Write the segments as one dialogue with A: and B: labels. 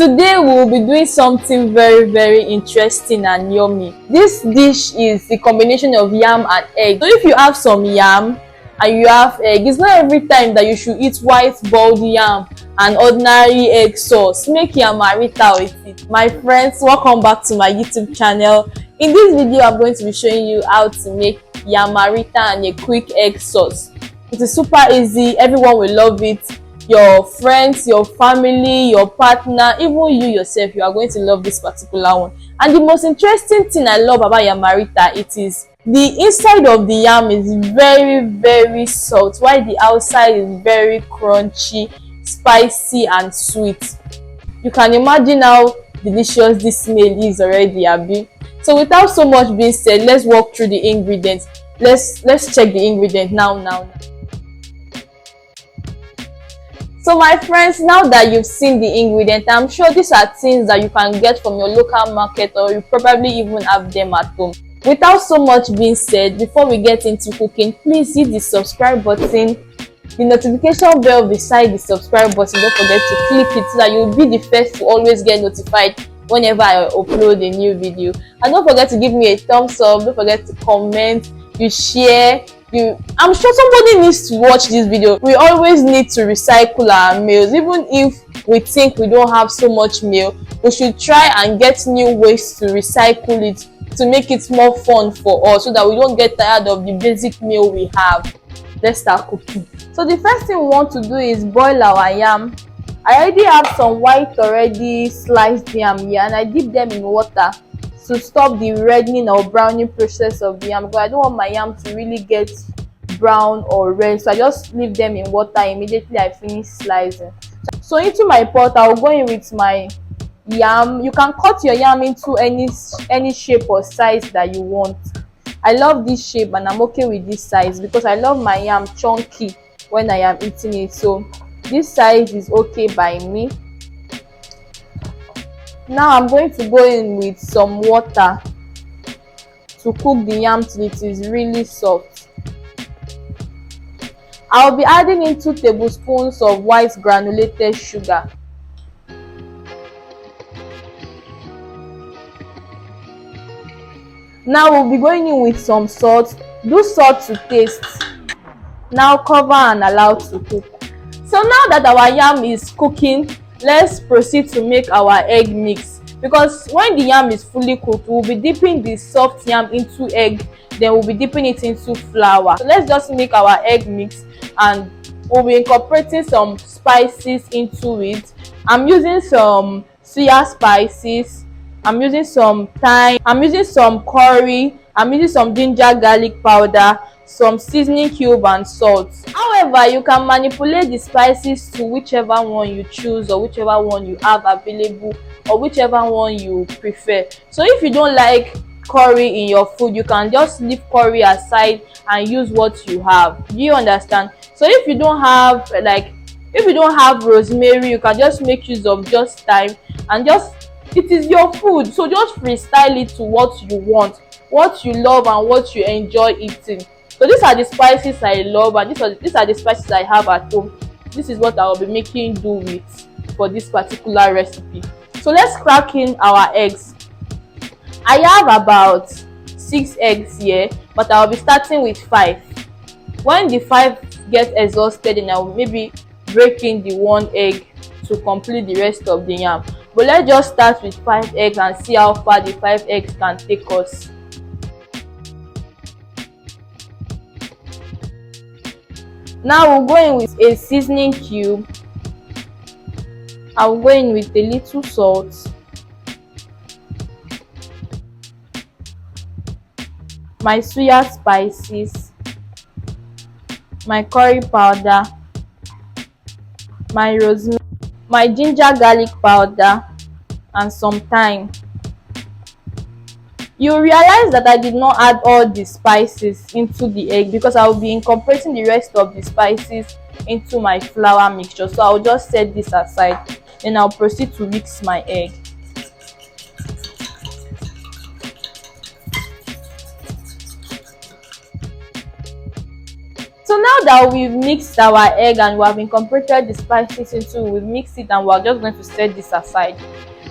A: Today we will be doing something very interesting and yummy. This dish is the combination of yam and egg. So if you have some yam and you have egg, it's not every time that you should eat white boiled yam and ordinary egg sauce. Make yamarita with it. My friends, welcome back to my YouTube channel. In this video, I'm going to be showing you how to make yamarita and a quick egg sauce. It is super easy. Everyone will love it. Your friends, your family, your partner, even you yourself, you are going to love this particular one. And the most interesting thing I love about yamarita, it is the inside of the yam is very soft, while the outside is very crunchy, spicy and sweet. You can imagine how delicious this smell is already, abi. So without so much being said, let's walk through the ingredients. Let's check the ingredients now. So my friends, now that you've seen the ingredients, I'm sure these are things that you can get from your local market, or you probably even have them at home. Without so much being said, before we get into cooking, please hit the subscribe button, the notification bell beside the subscribe button. Don't forget to click it so that you'll be the first to always get notified whenever I upload a new video. And don't forget to give me a thumbs up. Don't forget to comment, you share. I'm sure somebody needs to watch this video. We always need to recycle our meals. Even if we think we don't have so much meal, we should try and get new ways to recycle it, to make it more fun for us, so that we don't get tired of the basic meal we have. Let's start cooking. So the first thing we want to do is boil our yam. I already have some white already sliced yam here, and I dip them in water to stop the reddening or browning process of the yam, because I don't want my yam to really get brown or red. So I just leave them in water immediately I finish slicing. So into my pot, I'll go in with my yam. You can cut your yam into any shape or size that you want. I love this shape and I'm okay with this size because I love my yam chunky when I am eating it. So this size is okay by me. Now I'm going to go in with some water to cook the yam till it is really soft. I'll be adding in 2 tablespoons of white granulated sugar. Now we'll be going in with some salt. Do salt to taste. Now cover and allow to cook. So now that our yam is cooking, let's proceed to make our egg mix, because when the yam is fully cooked, we'll be dipping the soft yam into egg, then we'll be dipping it into flour. So let's just make our egg mix, and we'll be incorporating some spices into it. I'm using some soya spices, I'm using some thyme, I'm using some curry, I'm using some ginger garlic powder, some seasoning cube and salt. However, you can manipulate the spices to whichever one you choose, or whichever one you have available, or whichever one you prefer. So if you don't like curry in your food, you can just leave curry aside and use what you have. Do you understand? So if you don't have rosemary, you can just make use of just thyme, and it is your food, so just freestyle it to what you want, what you love and what you enjoy eating. So these are the spices I love, and these are the spices I have at home. This is what I will be making do with for this particular recipe. So let's crack in our eggs. I have about 6 eggs here, but I'll be starting with 5. When the 5 get exhausted, then I'll maybe break in the 1 egg to complete the rest of the yam. But let's just start with 5 eggs and see how far the 5 eggs can take us. Now we'll go in with a seasoning cube. I'll go in with a little salt, my soya spices, my curry powder, my rosemary, my ginger garlic powder, and some thyme. You realize that I did not add all the spices into the egg because I will be incorporating the rest of the spices into my flour mixture. So I'll just set this aside, then I'll proceed to mix my egg. So now that we've mixed our egg and we have incorporated the spices into, we've mixed it and we're just going to set this aside.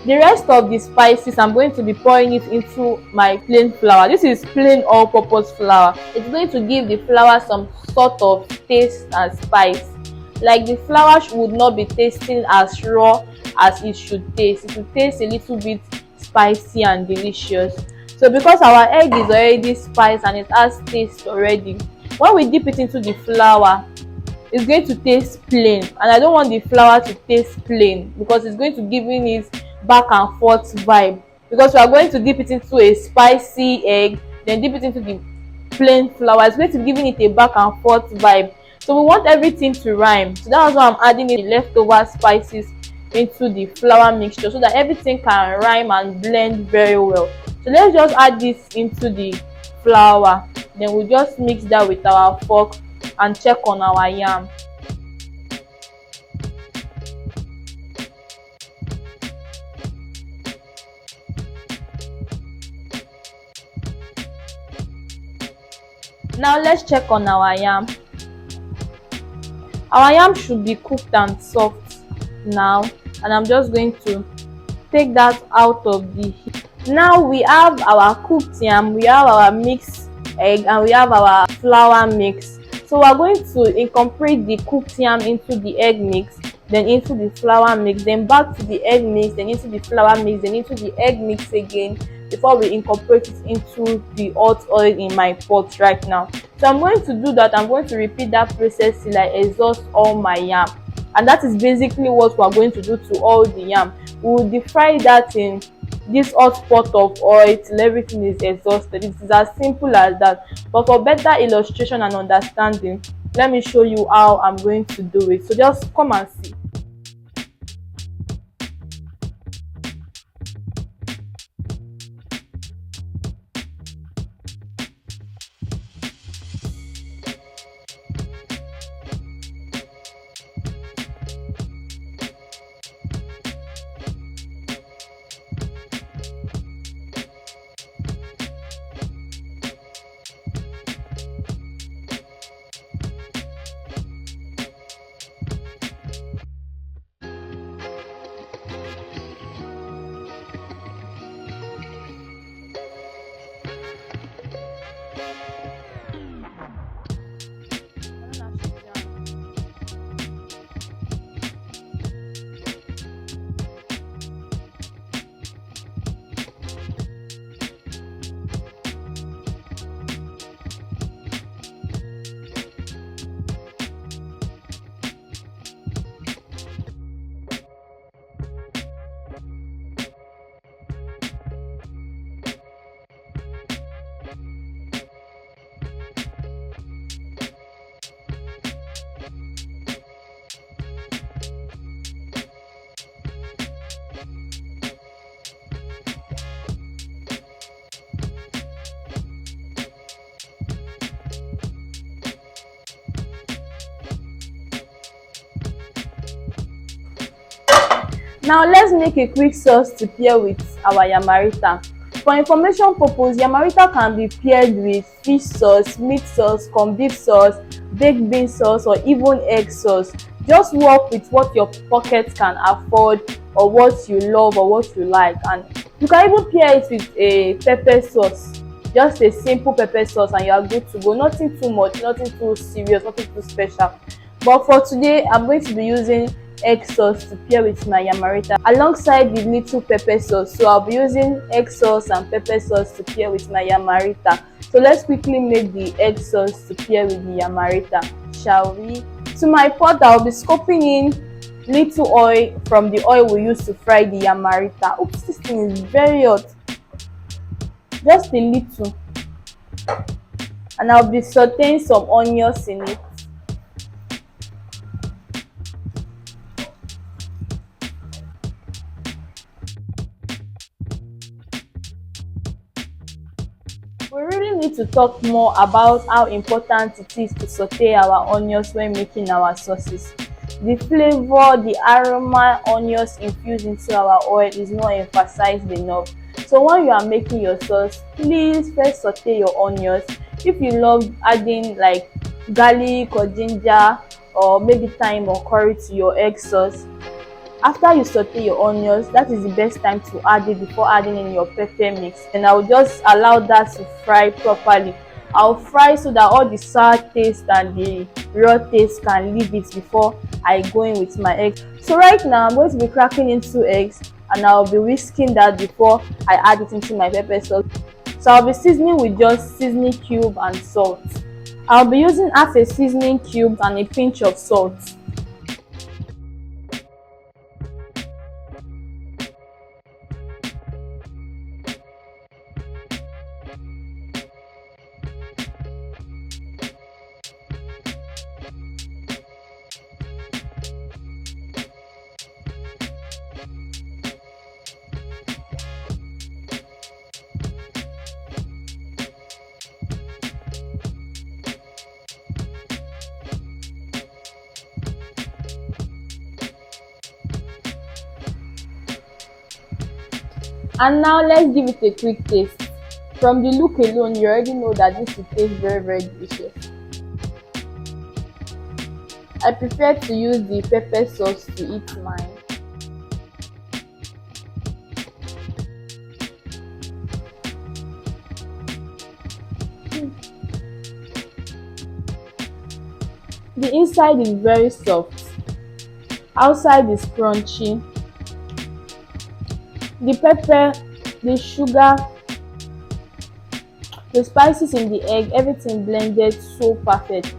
A: The rest of the spices, I'm going to be pouring it into my plain flour. This is plain all-purpose flour. It's going to give the flour some sort of taste and spice. Like the flour would not be tasting as raw as it should taste. It will taste a little bit spicy and delicious. So because our egg is already spiced and it has taste already, when we dip it into the flour, it's going to taste plain, and I don't want the flour to taste plain because it's going to give it back and forth vibe. Because we are going to dip it into a spicy egg, then dip it into the plain flour, it's going to give it a back and forth vibe. So we want everything to rhyme. So that's why I'm adding the leftover spices into the flour mixture so that everything can rhyme and blend very well. So let's just add this into the flour, then we'll just mix that with our fork and check on our yam. Now let's check on our yam. Our yam should be cooked and soft now, and I'm just going to take that out of the heat. Now we have our cooked yam, we have our mixed egg, and we have our flour mix. So we're going to incorporate the cooked yam into the egg mix, then into the flour mix, then back to the egg mix, then into the flour mix, then into the egg mix again before we incorporate it into the hot oil in my pot right now. So I'm going to do that. I'm going to repeat that process till I exhaust all my yam, and that is basically what we're going to do to all the yam. We will deep fry that in this hot pot of oil till everything is exhausted. It is as simple as that. But for better illustration and understanding, let me show you how I'm going to do it. So just come and see. Now let's make a quick sauce to pair with our YAMARITA. For information purpose, YAMARITA can be paired with fish sauce, meat sauce, corned beef sauce, baked bean sauce, or even egg sauce. Just work with what your pocket can afford, or what you love, or what you like. And you can even pair it with a pepper sauce, just a simple pepper sauce, and you are good to go. Nothing too much, nothing too serious, nothing too special. But for today, I'm going to be using egg sauce to pair with my YAMARITA alongside the little pepper sauce. So I'll be using egg sauce and pepper sauce to pair with my YAMARITA. So let's quickly make the egg sauce to pair with the YAMARITA, shall we? To my pot, I'll be scooping in little oil from the oil we use to fry the YAMARITA. Oops, this thing is very hot. Just a little. And I'll be sauteing some onions in it. We really need to talk more about how important it is to saute our onions when making our sauces. The flavor, the aroma onions infused into our oil is not emphasized enough. So when you are making your sauce, please first saute your onions. If you love adding like garlic or ginger or maybe thyme or curry to your egg sauce. After you saute your onions, that is the best time to add it before adding in your pepper mix. And I'll just allow that to fry properly. I'll fry so that all the sour taste and the raw taste can leave it before I go in with my eggs. So right now I'm going to be cracking in 2 eggs and I'll be whisking that before I add it into my pepper sauce. So I'll be seasoning with just seasoning cube and salt. I'll be using half a seasoning cube and a pinch of salt. And now let's give it a quick taste. From the look alone, you already know that this will taste very, very delicious. I prefer to use the pepper sauce to eat mine. The inside is very soft, outside is crunchy. The pepper, the sugar, the spices in the egg, everything blended so perfectly.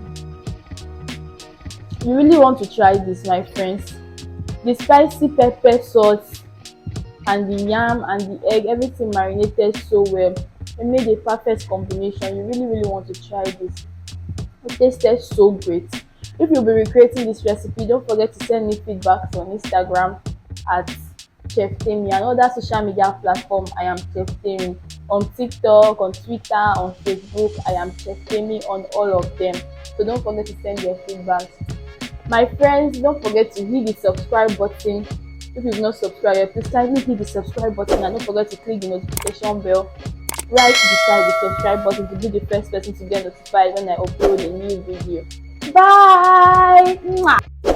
A: You really want to try this, my friends. The spicy pepper sauce and the yam and the egg, everything marinated so well. It made a perfect combination. You really, really want to try this. It tasted so great. If you'll be recreating this recipe, don't forget to send me feedback on Instagram at ChefTemmie, and other social media platform I am ChefTemmie. On TikTok, on Twitter, on Facebook, I am ChefTemmie on all of them. So don't forget to send your feedback. My friends, don't forget to hit the subscribe button. If you've not subscribed yet, please kindly hit the subscribe button and don't forget to click the notification bell right beside the subscribe button to be the first person to get notified when I upload a new video. Bye!